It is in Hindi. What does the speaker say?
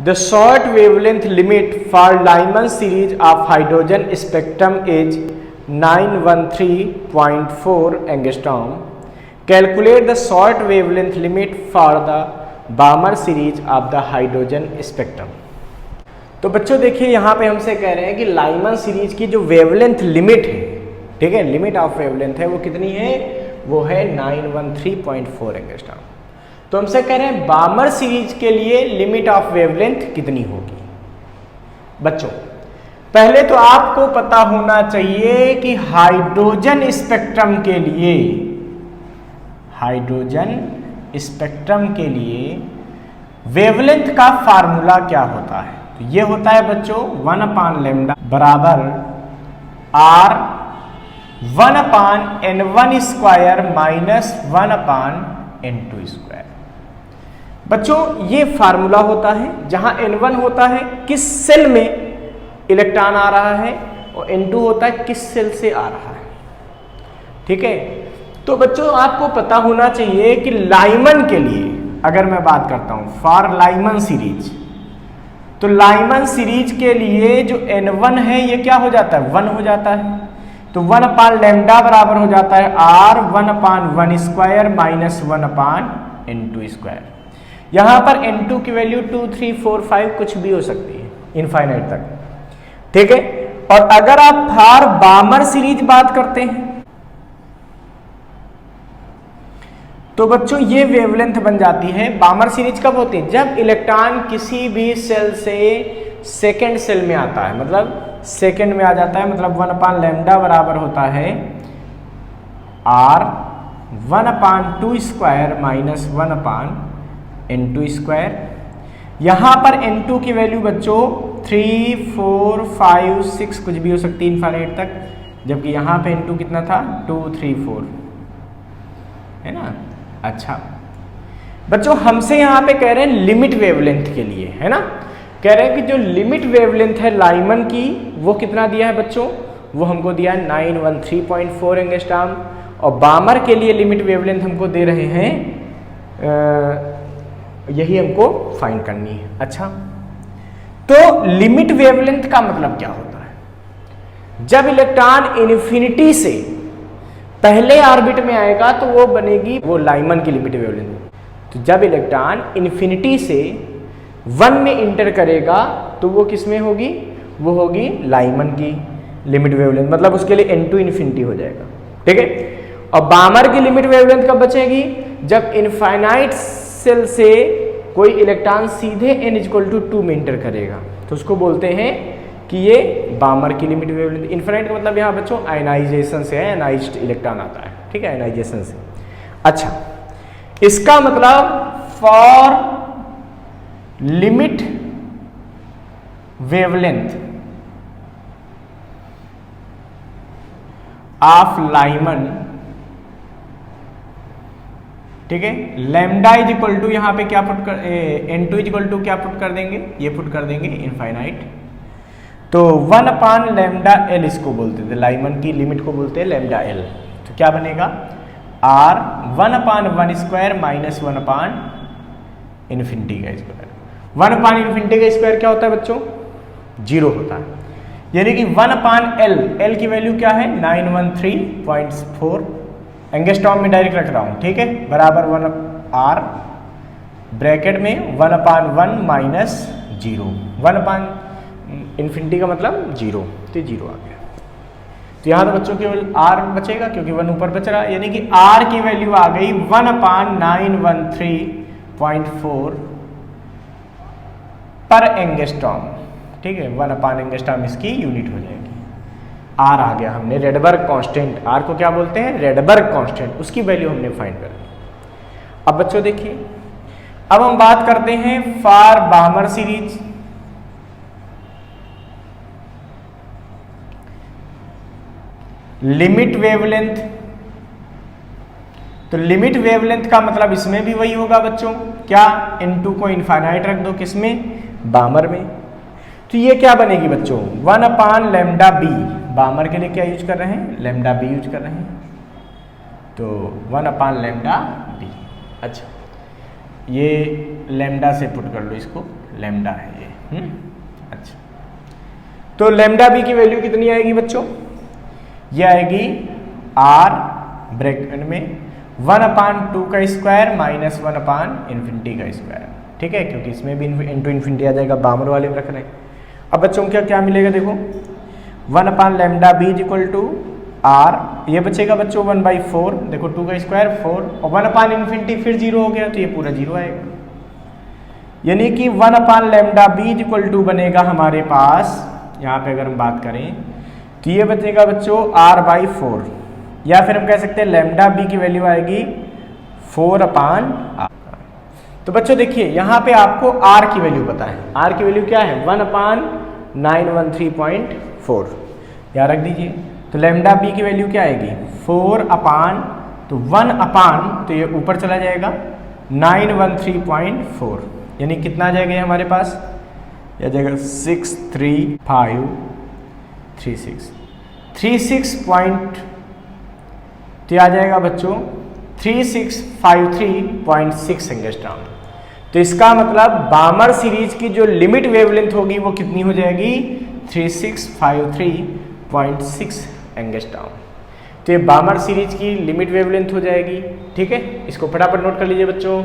The short wavelength limit for Lyman series of hydrogen spectrum is 913.4 angstrom. Calculate the short wavelength limit for the Balmer series of the hydrogen spectrum. तो बच्चों देखिए यहाँ पे हमसे कह रहे हैं कि लाइमन सीरीज की जो वेवलेंथ लिमिट है, ठीक है, लिमिट ऑफ वेवलेंथ है वो कितनी है, वो है 913.4 एंगस्ट्रॉम। तो हमसे कह रहे हैं बामर सीरीज के लिए लिमिट ऑफ वेवलेंथ कितनी होगी। बच्चों पहले तो आपको पता होना चाहिए कि हाइड्रोजन स्पेक्ट्रम के लिए, हाइड्रोजन स्पेक्ट्रम के लिए वेवलेंथ का फार्मूला क्या होता है। तो ये होता है बच्चों 1/λ बराबर R 1/n1 square minus 1/n2 square. बच्चों ये फार्मूला होता है जहां n1 होता है किस सेल में इलेक्ट्रॉन आ रहा है और n2 होता है किस सेल से आ रहा है, ठीक है। तो बच्चों आपको पता होना चाहिए कि लाइमन के लिए अगर मैं बात करता हूं फॉर लाइमन सीरीज, तो लाइमन सीरीज के लिए जो n1 है ये क्या हो जाता है, 1 हो जाता है। तो 1/λ बराबर हो जाता है R 1/1 square minus 1/n2 square. यहां पर n2 की वैल्यू 2, 3, 4, 5 कुछ भी हो सकती है इनफाइनाइट तक, ठीक है। और अगर आप फॉर बामर सीरीज बात करते हैं तो बच्चों ये वेवलेंथ बन जाती है। बामर सीरीज कब होती है, जब इलेक्ट्रॉन किसी भी सेल से सेकेंड सेल में आता है, मतलब सेकेंड में आ जाता है, मतलब 1/λ बराबर होता है R 1/2 square minus 1/n2 square. यहां पर n2 की वैल्यू बच्चों 3, 4, 5, 6 कुछ भी हो सकती है इनफाइनाइट तक, जबकि यहां पे n2 कितना था 2, 3, 4 है ना। अच्छा बच्चों हमसे यहां पे कह रहे हैं लिमिट वेवलेंथ के लिए, है ना, कह रहे हैं कि जो लिमिट वेवलेंथ है लाइमन की वो कितना दिया है बच्चों, वो हमको दिया है 913.4 एंगस्ट्रॉम। और बामर के लिए लिमिट वेवलेंथ हमको दे रहे हैं, यही हमको फाइंड करनी है। अच्छा तो लिमिट वेवलेंथ का मतलब क्या होता है, जब इलेक्ट्रॉन इन्फिनिटी से पहले ऑर्बिट में आएगा तो वो बनेगी वो लाइमन की लिमिट वेवलेंथ। तो जब इलेक्ट्रॉन इन्फिनिटी से 1 में इंटर करेगा तो वो किस में होगी, वो होगी लाइमन की लिमिट वेवलेंथ, मतलब उसके लिए n2 इन्फिनिटी हो जाएगा, ठीक है। और बामर की लिमिट वेवलेंथ कब बचेगी, जब इनफाइनाइट सेल से कोई इलेक्ट्रॉन सीधे n=2 में इंटर करेगा तो उसको बोलते हैं कि ये बामर की लिमिट वेवलेंथ। इनफाइनाइट का मतलब यहाँ बच्चों आयनाइजेशन से है, आयनाइज्ड इलेक्ट्रॉन आता है, ठीक है, आयनाइजेशन से। अच्छा इसका मतलब for limit wavelength of Lyman, ठीक है, लैम्डा इज इक्वल टू यहाँ पे क्या पुट कर, n2 इज इक्वल टू क्या पुट कर देंगे, ये पुट कर देंगे इनफाइनाइट। तो 1/λ इसको बोलते थे, लाइमन की लिमिट को बोलते हैं λ L। तो क्या बनेगा R 1/1 स्क्वायर माइनस 1/इन्फिनिटी का स्क्वायर। 1/इन्फिनिटी का स्क्वायर क्या होता है बच्चों, 0 होता है, यानी कि 1/L, L की वैल्यू क्या है 913.4 एंगस्ट्रॉम में डायरेक्ट रख रहा हूं, ठीक है, बराबर 1R ब्रैकेट में 1/1 माइनस 0, 1/इन्फिनिटी का मतलब 0, तो 0 आ गया। तो यहां तो बच्चों केवल R बचेगा क्योंकि 1 ऊपर बच रहा है, यानी कि R की वैल्यू आ गई 1/913.4 पर एंगस्ट्रॉम, ठीक है, 1/एंगस्ट्रॉम इसकी यूनिट हो जाएगी। R आ गया, हमने रेडबर्ग कांस्टेंट, R को क्या बोलते हैं रेडबर्ग कांस्टेंट, उसकी वैल्यू हमने फाइंड कर ली। अब बच्चों देखिए अब हम बात करते हैं फॉर बामर सीरीज। लिमिट वेवलेंथ, तो लिमिट वेवलेंथ का मतलब इसमें भी वही होगा बच्चों, क्या, n2 को इनफाइनाइट रख दो किसमें, बामर में। तो ये क्या बनेगी बच्चों 1/λb, बामर के लिए क्या यूज कर रहे हैं, λb यूज कर रहे हैं, तो 1/λb। अच्छा ये लैम्डा से पुट कर लो इसको, लेमडा है ये। अच्छा, तो लेमडा बी की वैल्यू कितनी आएगी बच्चों? ये आएगी आर ब्रैकेट में 1/2 का स्क्वायर माइनस 1/∞ का स्क्वायर, ठीक है, क्योंकि इसमें भी इंटू इन्फिनिटी आ जाएगा, बामर वाले में रख रहे हैं। अब बच्चों क्या क्या मिलेगा देखो, 1/λ b इक्वल टू आर, ये बचेगा बच्चों 1/4, देखो 2 का स्क्वायर 4 और 1/∞ फिर 0 हो गया तो ये पूरा 0 आएगा, यानी कि 1/λ b इक्वल टू बनेगा हमारे पास, यहाँ पे अगर हम बात करें तो ये बचेगा बच्चों r/4, या फिर हम कह सकते हैं लैम्डा बी की वैल्यू आएगी 4/r। तो बच्चों देखिए यहाँ पे आपको r की वैल्यू पता है, r की वैल्यू क्या है 1/913.4, यहाँ रख दीजिए। तो लैम्डा बी की वैल्यू क्या आएगी 4/, तो 1/, तो ये ऊपर चला जाएगा 913.4, यानी कितना आ जाएगा हमारे पास, यह आ जाएगा 63536 तो आ जाएगा बच्चों 3653.6 एंगस्ट्रॉम। तो इसका मतलब बामर सीरीज की जो लिमिट वेवलेंथ होगी वो कितनी हो जाएगी 3653.6 एंगस्ट्रॉम। तो ये बामर सीरीज की लिमिट वेवलेंथ हो जाएगी, ठीक है, इसको फटाफट नोट कर लीजिए बच्चों।